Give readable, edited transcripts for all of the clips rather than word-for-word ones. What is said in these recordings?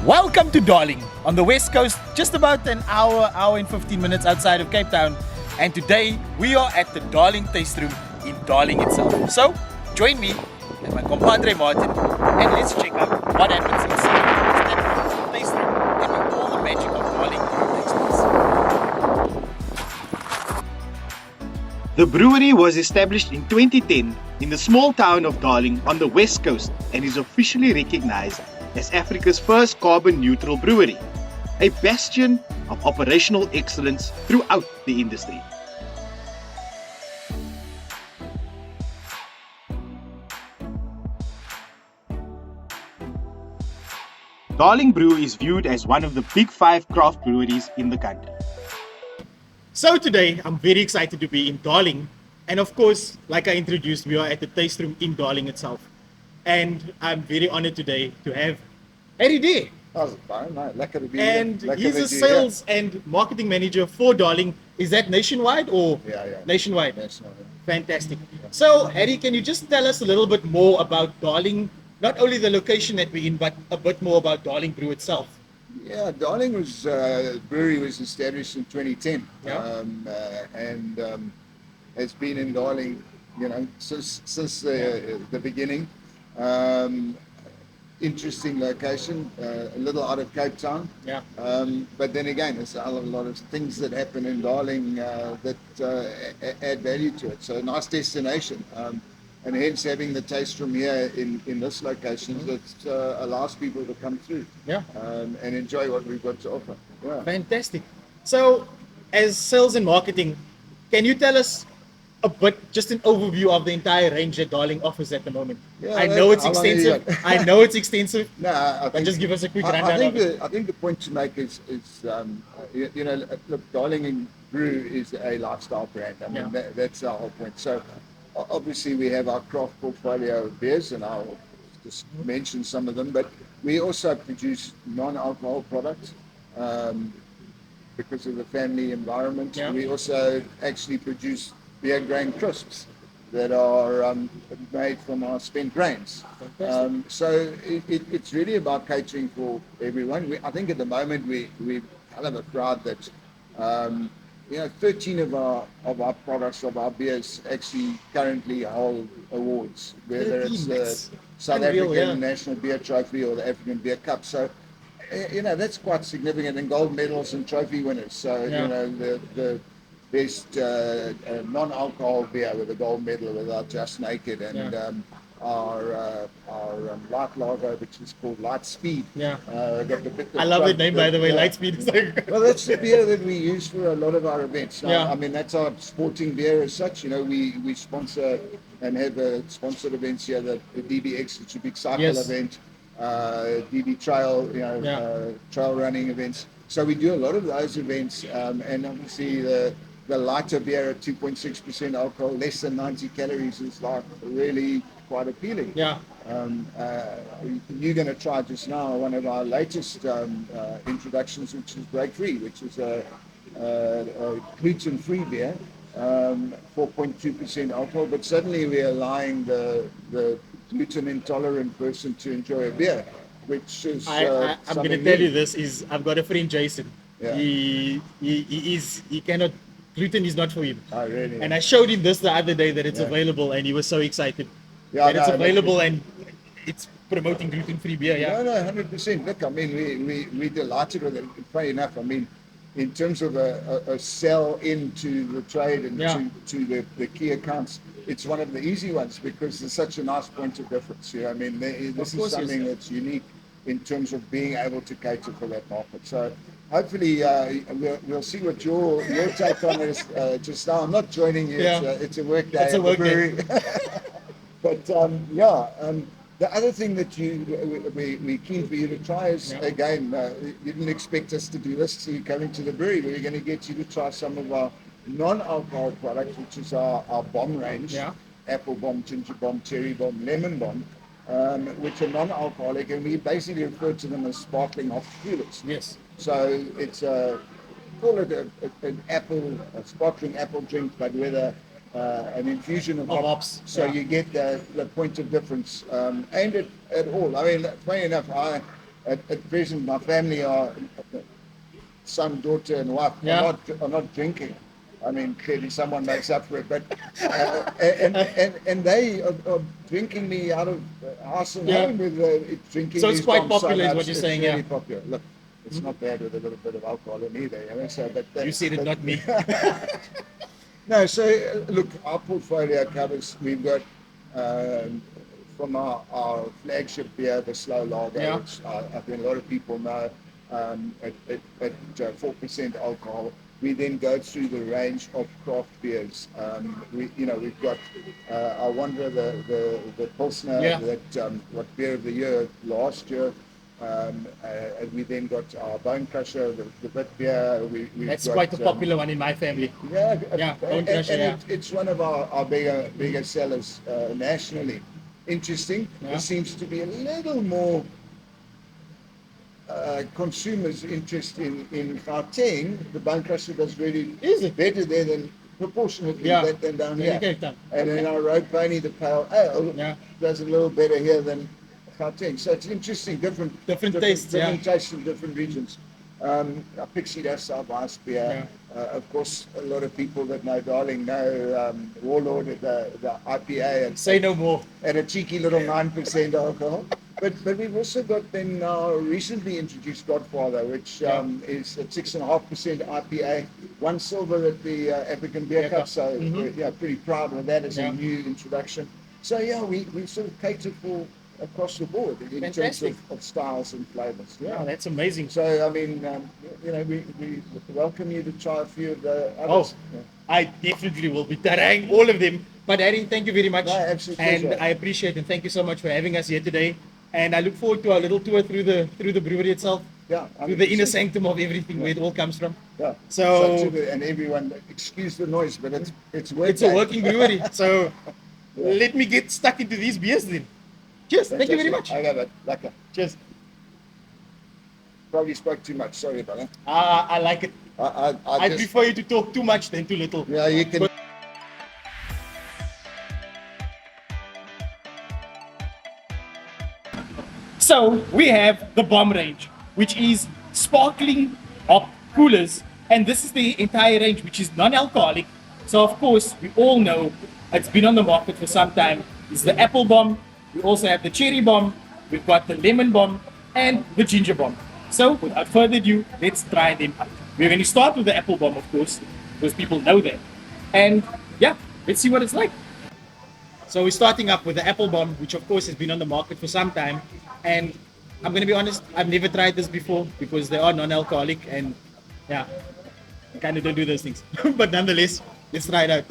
Welcome to Darling on the west coast, just about an hour and 15 minutes outside of Cape Town. And today we are at the Darling Taste Room in Darling itself. So join me and my compadre Martin and let's check out what happens inside that taste room and where all the magic of Darling takes place. The brewery was established in 2010 in the small town of Darling on the west coast and is officially recognized as Africa's first carbon-neutral brewery, a bastion of operational excellence throughout the industry. Darling Brew is viewed as one of the big 5 craft breweries in the country. So today I'm very excited to be in Darling, and of course, like I introduced, we are at the taste room in Darling itself. And I'm very honored today to have Harry there. Oh, fine, no, lekker to be And here. Lekker he's a that you're sales and marketing manager for Darling. Is that nationwide or here. Yeah. nationwide? National. Fantastic. So, Harry, can you just tell us a little bit more about Darling? Not only the location that we're in, but a bit more about Darling Brew itself. Yeah, Darling brewery was established in 2010, Yeah. and has been in Darling, since the beginning. Interesting location, a little out of Cape Town. Yeah. But then again, there's a lot of things that happen in Darling that add value to it. So a nice destination. And hence having the taste room here in this location that allows people to come through and enjoy what we've got to offer. Yeah. Fantastic. So, as sales and marketing, can you tell us a bit, just an overview of the entire range that Darling offers at the moment? Yeah, I know it's how long have you extensive. got? I know it's extensive. No, I think, just give us a quick I rundown of it. think the point to make is look, Darling Brew is a lifestyle brand. I mean, that's our whole point. So obviously we have our craft portfolio of beers, and I'll just mention some of them, but we also produce non-alcohol products because of the family environment. Yeah. We also actually produce beer grain crisps that are made from our spent grains. So it's really about catering for everyone. I think at the moment we're kind of a crowd that 13 of our products, of our beers, actually currently hold awards, whether it's the South African National Beer Trophy or the African Beer Cup. So that's quite significant, and gold medals and trophy winners. So the best non-alcohol beer with a gold medal with our Just Naked, and our light lager, which is called Light Speed. I love that name, by the way. Light Speed is like... Well, that's the beer that we use for a lot of our events. Yeah. I mean, that's our sporting beer as such. We sponsor and have sponsored events here, the DBX, which is a big cycle event, DB Trail, trail running events. So we do a lot of those events, and obviously the lighter beer at 2.6% alcohol, less than 90 calories, is like really quite appealing. Yeah. You're going to try just now one of our latest introductions, which is Break Free, which is a gluten-free beer, 4.2% alcohol, but suddenly we are allowing the gluten intolerant person to enjoy a beer, which is I'm going to tell you this, I've got a friend, Jason. Yeah. He cannot, gluten is not for him. Oh, really? And I showed him this the other day, that it's available, and he was so excited that it's available and it's promoting gluten-free beer. No, 100%. Look, I mean, we're delighted with it. Funny enough, I mean, in terms of a sell into the trade and to the key accounts, it's one of the easy ones because there's such a nice point of difference. I mean, this is something that's unique in terms of being able to cater for that market. So hopefully we'll see what your take on it is just now. I'm not joining you. It's a work day. It's a work day. But the other thing that we're keen for you to try is, again, you didn't expect us to do this, so you're coming to the brewery. We're going to get you to try some of our non-alcohol products, which is our bomb range, apple bomb, ginger bomb, cherry bomb, lemon bomb, which are non-alcoholic, and we basically refer to them as sparkling hop coolers. Yes. So it's call it a sparkling apple drink, but with an infusion of hops. So you get the point of difference, aimed at all. I mean, funny enough, at present, my family are son, daughter, and wife are not drinking. I mean, clearly someone makes up for it, but and they are drinking me out of house and home with drinking. So it's these quite bombs so popular, is much. what you're It's saying, really yeah. popular. Look, it's not bad with a little bit of alcohol in either. You know, so, but You said it, not me. no, so look, our portfolio covers. We've got from our flagship beer, the Slow Lager, Yeah. which I think a lot of people know at 4% alcohol. We then go through the range of craft beers. We've got our Wanderer, the Pilsner, Yeah. that what beer of the year last year. And we then got our Bone Crusher, the Bit beer. That's got, quite a popular one in my family. Yeah, Bone Crusher, yeah. it's one of our bigger sellers nationally. Interesting. Yeah. There seems to be a little more consumers' interest in Gauteng. The Bone Crusher does really Is it? better there than proportionately Yeah. than down Than here. in Cape Town. And Okay. then our Road Pony, the Pale Ale, Yeah. does a little better here than Gauteng. So it's interesting, different tastes, different tastes in different regions. Our Pixie Dust, our Vice beer. Of course, a lot of people that know Darling know Warlord, the IPA, Say no more. at a cheeky little 9% alcohol. But we've also got then our recently introduced Godfather, which is at 6.5% IPA, one silver at the African Beer Cup. So yeah, pretty proud of that as a new introduction. So yeah, we sort of cater for across the board in Fantastic. terms of styles and flavors. Yeah, Wow, that's amazing. so I mean, we welcome you to try a few of the others. Oh, I definitely will be trying all of them. But Harry, thank you very much. No, absolute And pleasure. I appreciate and thank you so much for having us here today. And I look forward to our little tour through the brewery itself, Yeah, through the inner 100%. sanctum of everything, where it all comes from. Yeah. So- and everyone, excuse the noise, but it's working. It's a working brewery. So let me get stuck into these beers then. Cheers. Thank you very much. I love it. Lekker. Cheers. Probably spoke too much. Sorry about that. I like it. I just, prefer you to talk too much than too little. yeah, you can. So we have the bomb range, which is sparkling hop coolers, and this is the entire range, which is non-alcoholic. So of course, we all know it's been on the market for some time. It's the apple bomb. We also have the cherry bomb. We've got the lemon bomb and the ginger bomb. So without further ado, let's try them out. We're going to start with the apple bomb, of course, because people know that. And yeah, let's see what it's like. So we're starting up with the apple bomb, which of course has been on the market for some time. And I'm going to be honest, I've never tried this before because they are non-alcoholic and yeah, I kind of don't do those things. But nonetheless, let's try it out.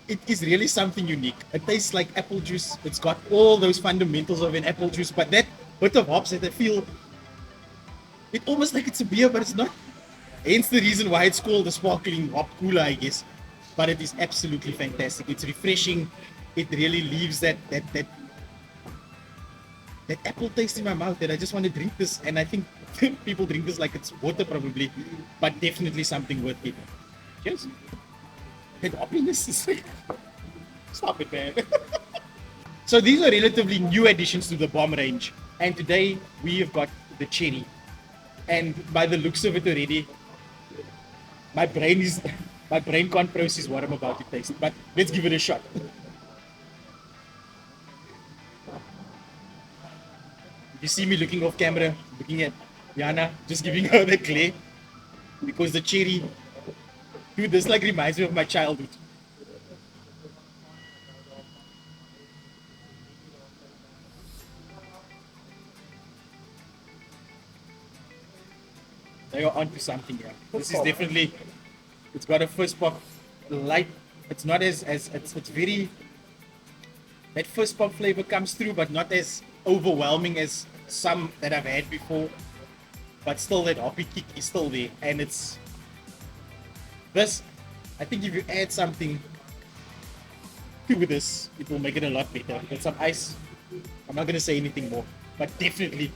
It is really something unique. It tastes like apple juice. It's got all those fundamentals of an apple juice, but that bit of hops that I feel, it almost like it's a beer, but it's not. Hence the reason why it's called the sparkling hop cooler, I guess. But it is absolutely fantastic. It's refreshing. It really leaves that apple taste in my mouth that I just want to drink this. And I think people drink this like it's water probably, but definitely something worth it. Cheers. That hoppiness is like, stop it, man. So these are relatively new additions to the bomb range. And today we have got the cherry. And by the looks of it already, my brain can't process what I'm about to taste. But let's give it a shot. You see me looking off camera, looking at Yana, just giving her the glare. Because the cherry, dude, this like reminds me of my childhood. They are onto something here. This is definitely, it's got a first pop light. It's not as it's very, that first pop flavor comes through, but not as overwhelming as some that I've had before. But still that hoppy kick is still there. And it's, this, I think if you add something to this, it will make it a lot better. With some ice, I'm not going to say anything more, but definitely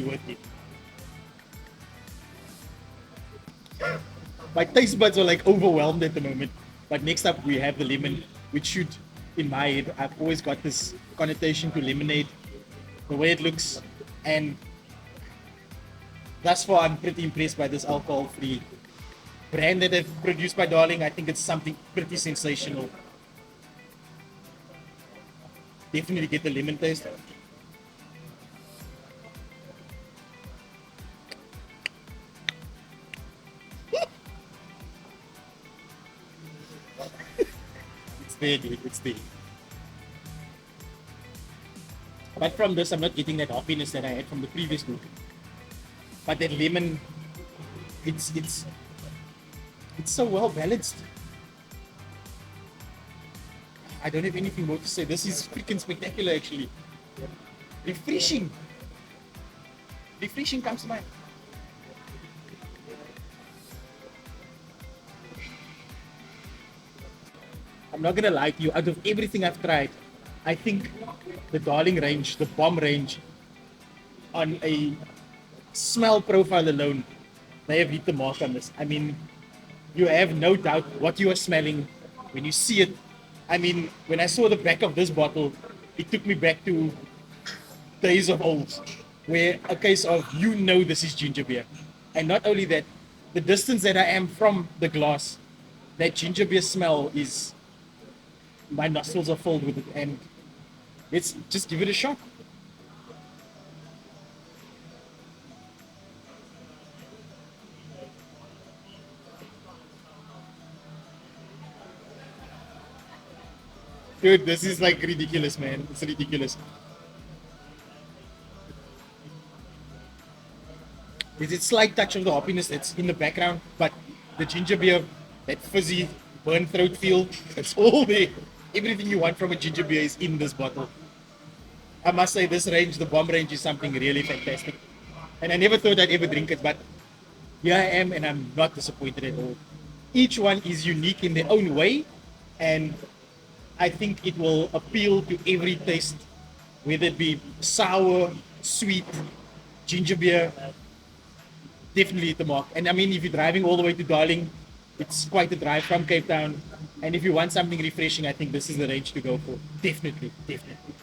worth it. My taste buds are like overwhelmed at the moment. But next up we have the lemon, which should, in my head, I've always got this connotation to lemonade, the way it looks, and thus far I'm pretty impressed by this alcohol-free brand that they've produced by Darling. I think it's something pretty sensational. Definitely get the lemon taste. It's there, dude. It's there. But from this, I'm not getting that hoppiness that I had from the previous book. But that lemon, it's so well balanced. I don't have anything more to say. This is freaking spectacular, actually. Refreshing. Refreshing comes to mind. I'm not gonna lie to you. Out of everything I've tried, I think the Darling range, the Bomb range, on a smell profile alone, they have hit the mark on this. I mean, you have no doubt what you are smelling when you see it. I mean, when I saw the back of this bottle, it took me back to days of old, where a case of this is ginger beer. And not only that, the distance that I am from the glass, that ginger beer smell is, my nostrils are filled with it, and let's just give it a shot. Dude, this is like ridiculous, man. It's ridiculous. There's a slight touch of the hoppiness that's in the background, but the ginger beer, that fizzy, burn throat feel, it's all there. Everything you want from a ginger beer is in this bottle. I must say, this range, the Bomb range, is something really fantastic. And I never thought I'd ever drink it, but here I am, and I'm not disappointed at all. Each one is unique in their own way, and I think it will appeal to every taste, whether it be sour, sweet, ginger beer, definitely hit the mark. And I mean, if you're driving all the way to Darling, it's quite a drive from Cape Town. And if you want something refreshing, I think this is the range to go for. Definitely, definitely.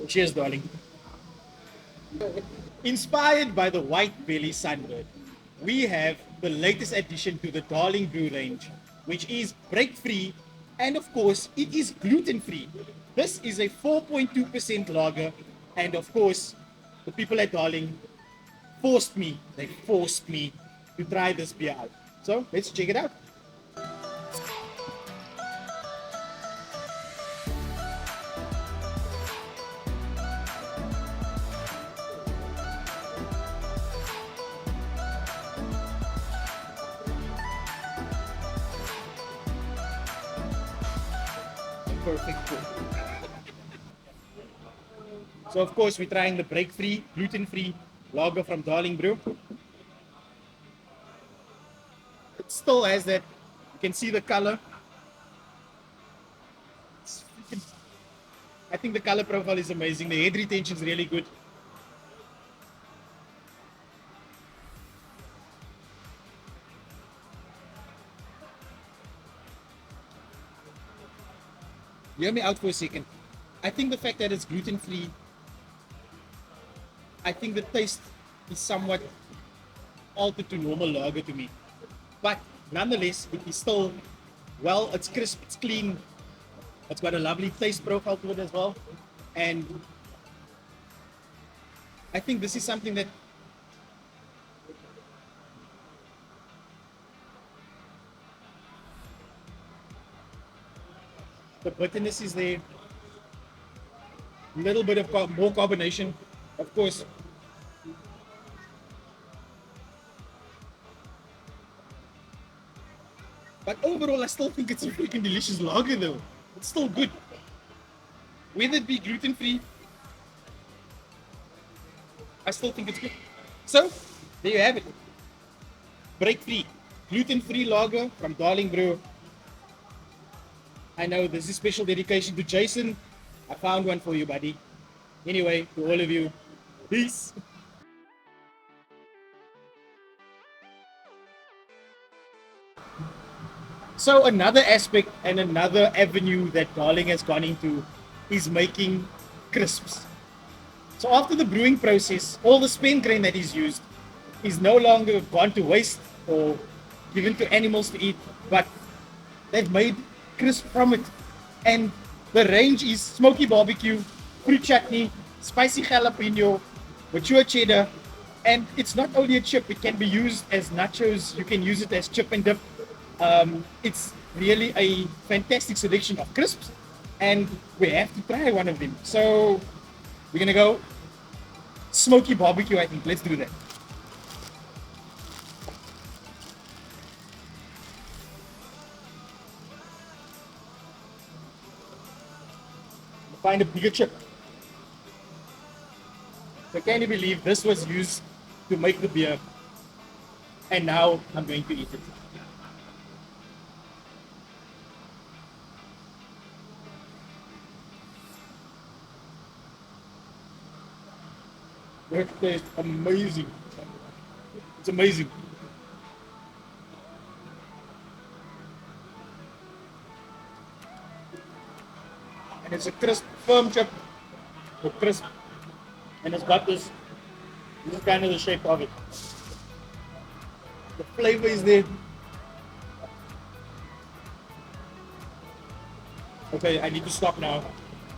Cheers, Darling. Inspired by the white belly sunbird, we have the latest addition to the Darling Brew range, which is break free, and of course, it is gluten free. This is a 4.2% lager, and of course, the people at Darling they forced me to try this beer out. So let's check it out. Perfect. So of course we're trying the break-free, gluten-free lager from Darling Brew. It still has that, you can see the color. I think the color profile is amazing. The head retention is really good. Hear me out for a second. I think the fact that it's gluten-free, I think the taste is somewhat altered to normal lager to me. But nonetheless, it is still, well, it's crisp, it's clean. It's got a lovely taste profile to it as well. And I think this is something that the bitterness is there. A little bit of more carbonation, of course. But overall, I still think it's a freaking delicious lager though. It's still good. Whether it be gluten-free, I still think it's good. So, there you have it. Break-free, gluten-free lager from Darling Brew. I know this is special dedication to Jason. I found one for you, buddy. Anyway, to all of you, peace. So another aspect and another avenue that Darling has gone into is making crisps. So after the brewing process, all the spent grain that is used is no longer gone to waste or given to animals to eat, but they've made crisp from it. And the range is smoky barbecue, fruit chutney, spicy jalapeno, mature cheddar, and it's not only a chip, it can be used as nachos, you can use it as chip and dip. It's really a fantastic selection of crisps, and we have to try one of them. So we're gonna go smoky barbecue, I think. Let's do that. Find a bigger chip. So can you believe this was used to make the beer, and now I'm going to eat it. It tastes amazing. It's amazing. And it's a crisp, firm chip. So crisp. And it's got this is kind of the shape of it. The flavor is there. Okay, I need to stop now.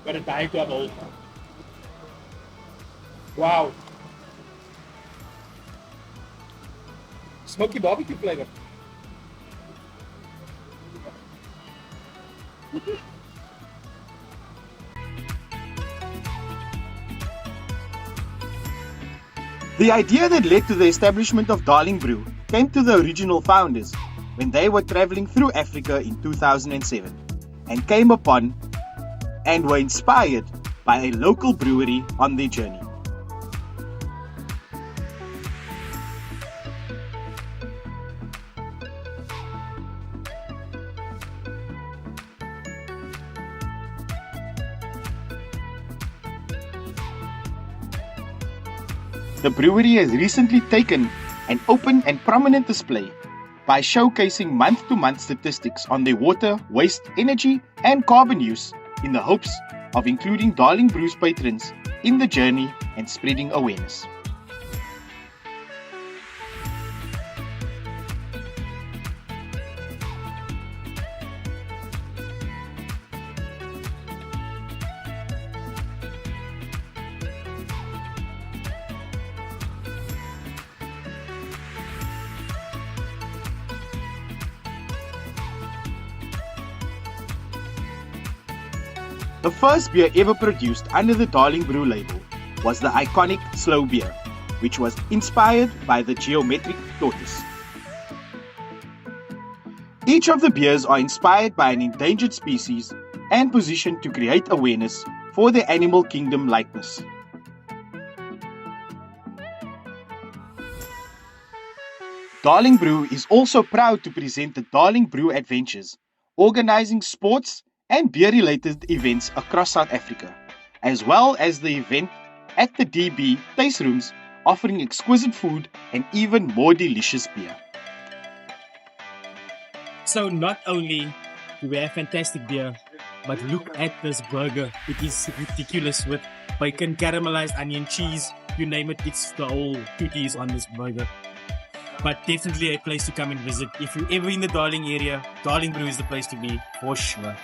Gotta die to a bowl. Wow. Smoky barbecue flavor. The idea that led to the establishment of Darling Brew came to the original founders when they were traveling through Africa in 2007 and came upon and were inspired by a local brewery on their journey. The brewery has recently taken an open and prominent display by showcasing month-to-month statistics on their water, waste, energy, and carbon use in the hopes of including Darling Brew's patrons in the journey and spreading awareness. The first beer ever produced under the Darling Brew label was the iconic Slow Beer, which was inspired by the geometric tortoise. Each of the beers are inspired by an endangered species and positioned to create awareness for the animal kingdom likeness. Darling Brew is also proud to present the Darling Brew Adventures, organizing sports and beer-related events across South Africa, as well as the event at the DB Taste Rooms, offering exquisite food and even more delicious beer. So not only do we have fantastic beer, but look at this burger. It is ridiculous with bacon, caramelized onion, cheese, you name it, it's the whole tutti on this burger. But definitely a place to come and visit. If you're ever in the Darling area, Darling Brew is the place to be, for sure.